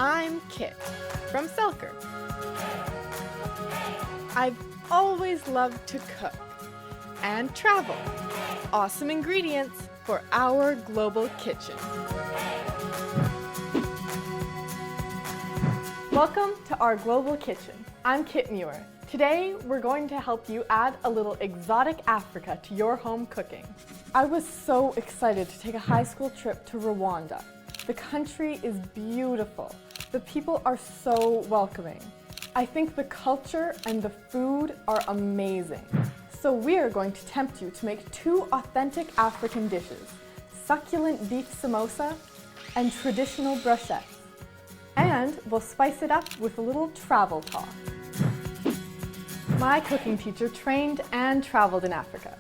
I'm Kit from Selkirk. I've always loved to cook and travel. Awesome ingredients for our global kitchen. Welcome to our global kitchen. I'm Kit Muir. Today, we're going to help you add a little exotic Africa to your home cooking. I was so excited to take a high school trip to Rwanda. The country is beautiful. The people are so welcoming. I think the culture and the food are amazing. So we are going to tempt you to make two authentic African dishes, succulent beef samosa and traditional brochettes. And we'll spice it up with a little travel talk. My cooking teacher trained and traveled in Africa.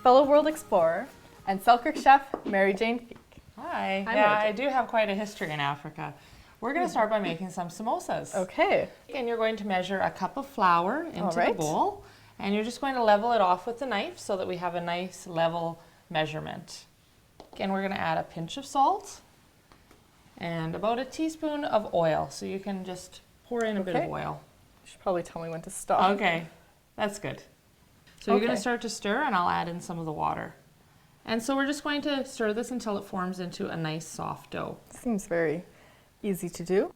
Fellow world explorer and Selkirk chef, Mary Jane Feek. Hi. Hi, Yeah, Mary I do have quite a history in Africa. We're going to start by making some samosas. Okay. And you're going to measure a cup of flour into All right. the bowl. And you're just going to level it off with the knife so that we have a nice level measurement. And we're going to add a pinch of salt and about a teaspoon of oil. So you can just pour in a bit of Okay. oil. You should probably tell me when to stop. Okay, that's good. So you're going Okay. to start to stir and I'll add in some of the water. And so we're just going to stir this until it forms into a nice soft dough. Seems very easy to do.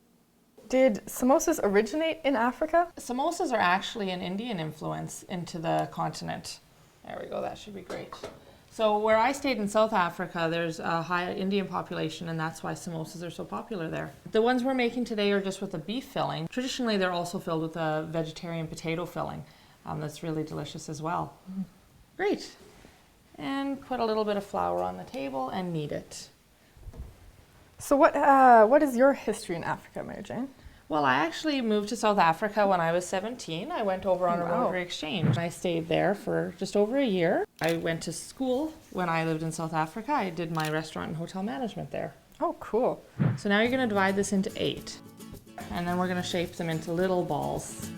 Did samosas originate in Africa? Samosas are actually an Indian influence into the continent. There we go, that should be great. So where I stayed in South Africa, there's a high Indian population and that's why samosas are so popular there. The ones we're making today are just with a beef filling. Traditionally, they're also filled with a vegetarian potato filling. That's really delicious as well. Great. And put a little bit of flour on the table and knead it. So what is your history in Africa, Mary Jane? Well, I actually moved to South Africa when I was 17. I went over on a Wow. rotary exchange. I stayed there for just over a year. I went to school when I lived in South Africa. I did my restaurant and hotel management there. Oh, cool. So now you're going to divide this into 8. And then we're going to shape them into little balls.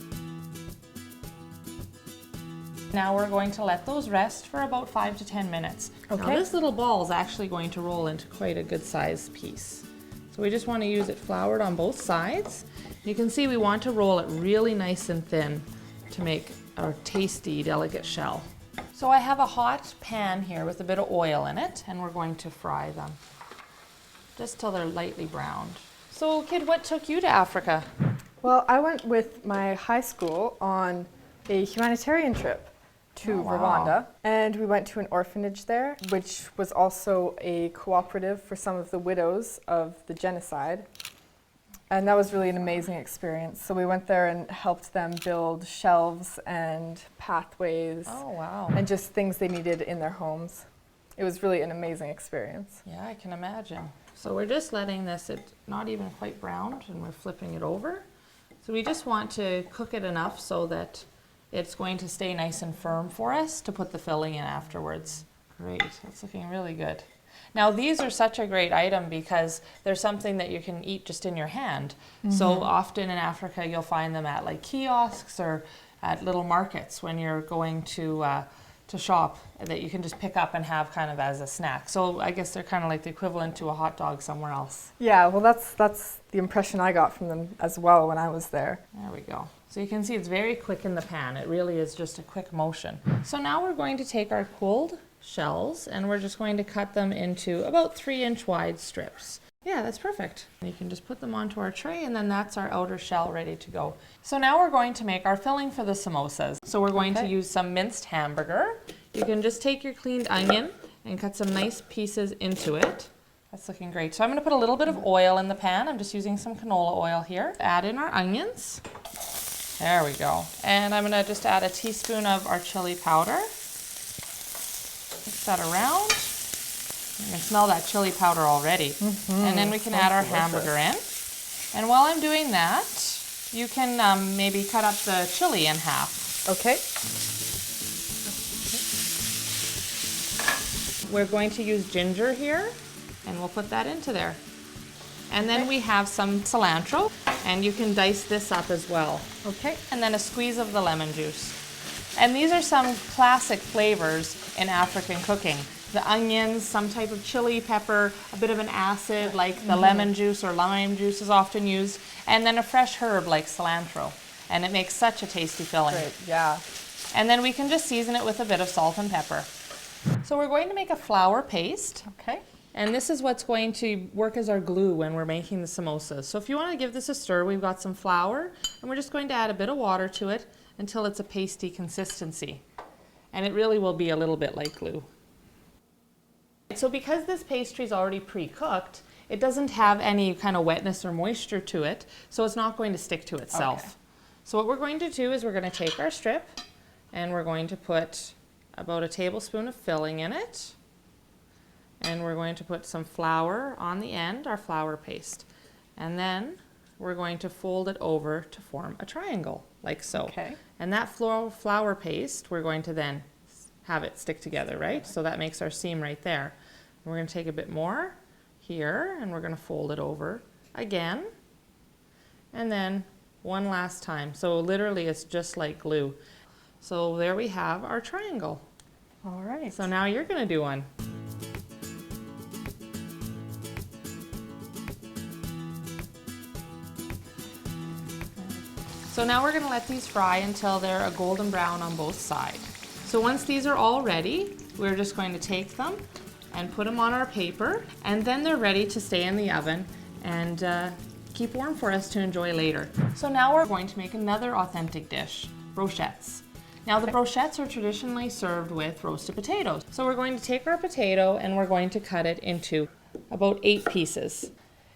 Now we're going to let those rest for about 5 to 10 minutes. Now Okay. this little ball is actually going to roll into quite a good sized piece. So we just want to use it floured on both sides. You can see we want to roll it really nice and thin to make a tasty, delicate shell. So I have a hot pan here with a bit of oil in it and we're going to fry them just till they're lightly browned. So kid, what took you to Africa? Well, I went with my high school on a humanitarian trip to Oh, wow. Rwanda, and we went to an orphanage there, which was also a cooperative for some of the widows of the genocide. And that was really an amazing experience. So we went there and helped them build shelves and pathways Oh wow. and just things they needed in their homes. It was really an amazing experience. Yeah, I can imagine. So we're just letting this, it's not even quite browned, and we're flipping it over. So we just want to cook it enough so that it's going to stay nice and firm for us to put the filling in afterwards. Great, that's looking really good. Now these are such a great item because they're something that you can eat just in your hand. So often in Africa you'll find them at like kiosks or at little markets when you're going to shop, that you can just pick up and have kind of as a snack. So I guess they're kind of like the equivalent to a hot dog somewhere else. Yeah, well, that's the impression I got from them as well when I was there. There we go. So you can see it's very quick in the pan. It really is just a quick motion. So now we're going to take our cooled shells and we're just going to cut them into about 3-inch wide strips. Yeah, that's perfect. You can just put them onto our tray and then that's our outer shell ready to go. So now we're going to make our filling for the samosas. So we're going to Okay. use some minced hamburger. You can just take your cleaned onion and cut some nice pieces into it. That's looking great. So I'm going to put a little bit of oil in the pan. I'm just using some canola oil here. Add in our onions. There we go. And I'm going to just add a teaspoon of our chili powder. Mix that around. You can smell that chili powder already. And then we can add our hamburger in. And while I'm doing that, you can maybe cut up the chili in half. Okay. We're going to use ginger here, and we'll put that into there. And then we have some cilantro, and you can dice this up as well. Okay. And then a squeeze of the lemon juice. And these are some classic flavors in African cooking. the onions, some type of chili pepper, a bit of an acid like the lemon juice or lime juice is often used, and then a fresh herb like cilantro. And it makes such a tasty filling. Great, yeah. And then we can just season it with a bit of salt and pepper. So we're going to make a flour paste. Okay. And this is what's going to work as our glue when we're making the samosas. So if you want to give this a stir, we've got some flour, and we're just going to add a bit of water to it until it's a pasty consistency. And it really will be a little bit like glue. So because this pastry is already pre-cooked, it doesn't have any kind of wetness or moisture to it, so it's not going to stick to itself. Okay. So what we're going to do is we're going to take our strip, and we're going to put about a tablespoon of filling in it. And we're going to put some flour on the end, our flour paste. And then we're going to fold it over to form a triangle, like so. Okay. And that flour paste, we're going to then have it stick together, right? So that makes our seam right there. We're going to take a bit more here, and we're going to fold it over again. And then one last time. So literally it's just like glue. So there we have our triangle. All right. So now you're going to do one. So now we're going to let these fry until they're a golden brown on both sides. So once these are all ready, we're just going to take them and put them on our paper, and then they're ready to stay in the oven and keep warm for us to enjoy later. So now we're going to make another authentic dish, brochettes. Now the brochettes are traditionally served with roasted potatoes. So we're going to take our potato and we're going to cut it into about 8 pieces.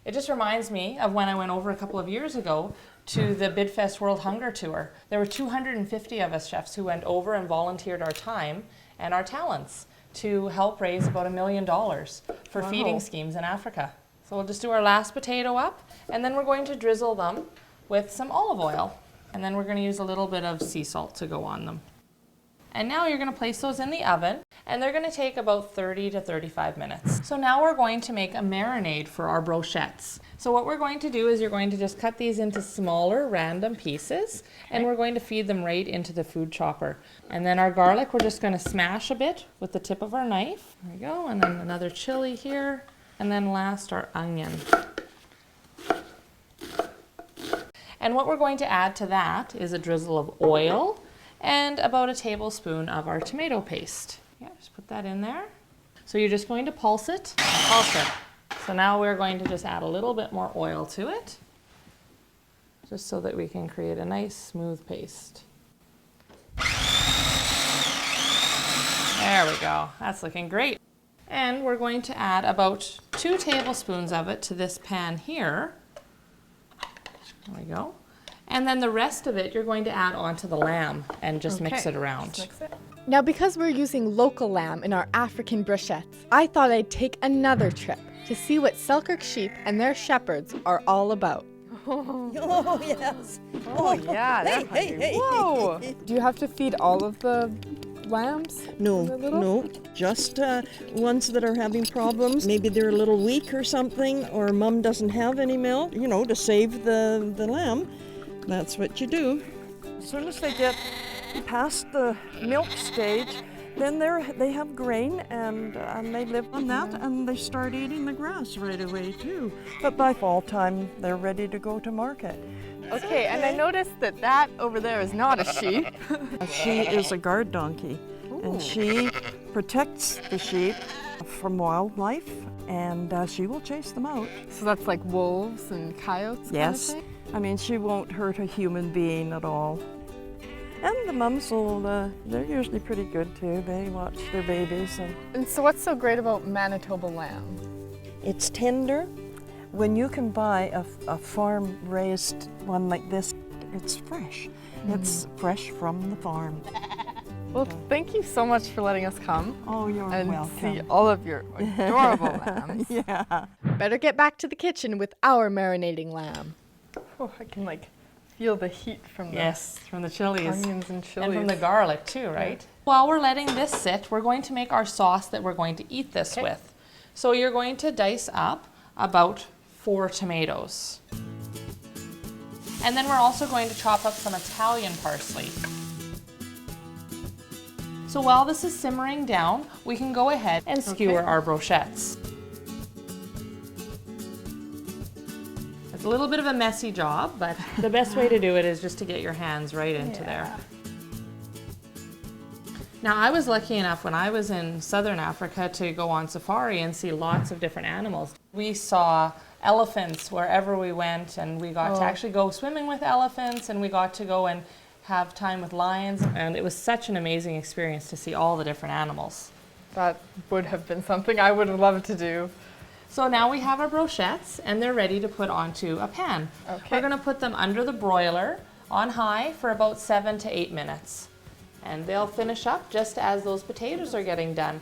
It just reminds me of when I went over a couple of years ago to the BidFest World Hunger Tour. There were 250 of us chefs who went over and volunteered our time and our talents to help raise about $1 million for feeding schemes in Africa. So we'll just do our last potato up, and then we're going to drizzle them with some olive oil. And then we're going to use a little bit of sea salt to go on them. And now you're going to place those in the oven, and they're going to take about 30 to 35 minutes. So now we're going to make a marinade for our brochettes. So what we're going to do is you're going to just cut these into smaller random pieces, and we're going to feed them right into the food chopper. And then our garlic, we're just going to smash a bit with the tip of our knife. There we go. And then another chili here. And then last, our onion. And what we're going to add to that is a drizzle of oil and about a tablespoon of our tomato paste. Yeah, just put that in there. So you're just going to pulse it and pulse it. So now we're going to just add a little bit more oil to it, just so that we can create a nice smooth paste. There we go. That's looking great. And we're going to add about 2 tablespoons of it to this pan here. There we go. And then the rest of it you're going to add onto the lamb and just mix it around. Just mix it. Now, because we're using local lamb in our African brochettes, I thought I'd take another trip to see what Selkirk sheep and their shepherds are all about. Oh, yes. Oh, yeah. Hey. Whoa! Do you have to feed all of the lambs? No, just ones that are having problems. Maybe they're a little weak or something, or mom doesn't have any milk, to save the lamb. That's what you do. As soon as they get past the milk stage, then they have grain and they live on that, and they start eating the grass right away too. But by fall time, they're ready to go to market. Okay, and I noticed that over there is not a sheep. She is a guard donkey, and she protects the sheep from wildlife, and she will chase them out. So that's like wolves and coyotes? Yes. Kind of thing? I mean, she won't hurt a human being at all. And the mums will, they're usually pretty good too. They watch their babies. And so what's so great about Manitoba lamb? It's tender. When you can buy a farm-raised one like this, it's fresh. It's fresh from the farm. Well, thank you so much for letting us come Oh, you're and welcome. see all of your adorable lambs. Yeah. Better get back to the kitchen with our marinating lamb. Oh, I can feel the heat from the Yes, from the chilies. onions and chilies. And from the garlic too, right? While we're letting this sit, we're going to make our sauce that we're going to eat this with. So you're going to dice up about 4 tomatoes. And then we're also going to chop up some Italian parsley. So So while this is simmering down, we can go ahead and skewer our brochettes. It's a little bit of a messy job, but the best way to do it is just to get your hands right into there. Now, I was lucky enough when I was in southern Africa to go on safari and see lots of different animals. We saw elephants wherever we went, and we got to actually go swimming with elephants, and we got to go and have time with lions, and it was such an amazing experience to see all the different animals. That would have been something I would have loved to do. So now we have our brochettes, and they're ready to put onto a pan. Okay. We're going to put them under the broiler on high for about 7 to 8 minutes. And they'll finish up just as those potatoes are getting done.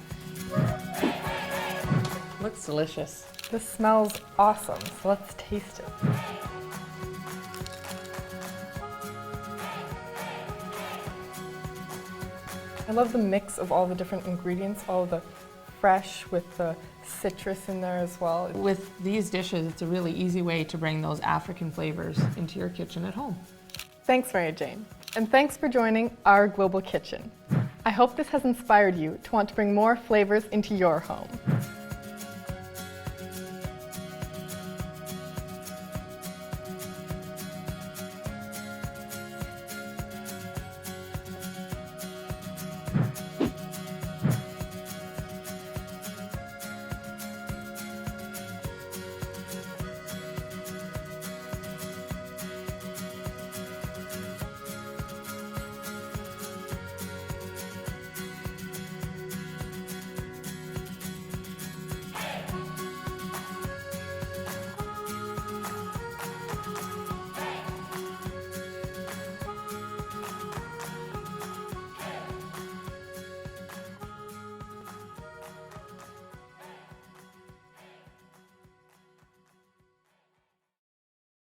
Looks delicious. This smells awesome, so let's taste it. I love the mix of all the different ingredients, all the fresh with the citrus in there as well. With these dishes, it's a really easy way to bring those African flavors into your kitchen at home. Thanks, Mary Jane. And thanks for joining Our Global Kitchen. I hope this has inspired you to want to bring more flavors into your home.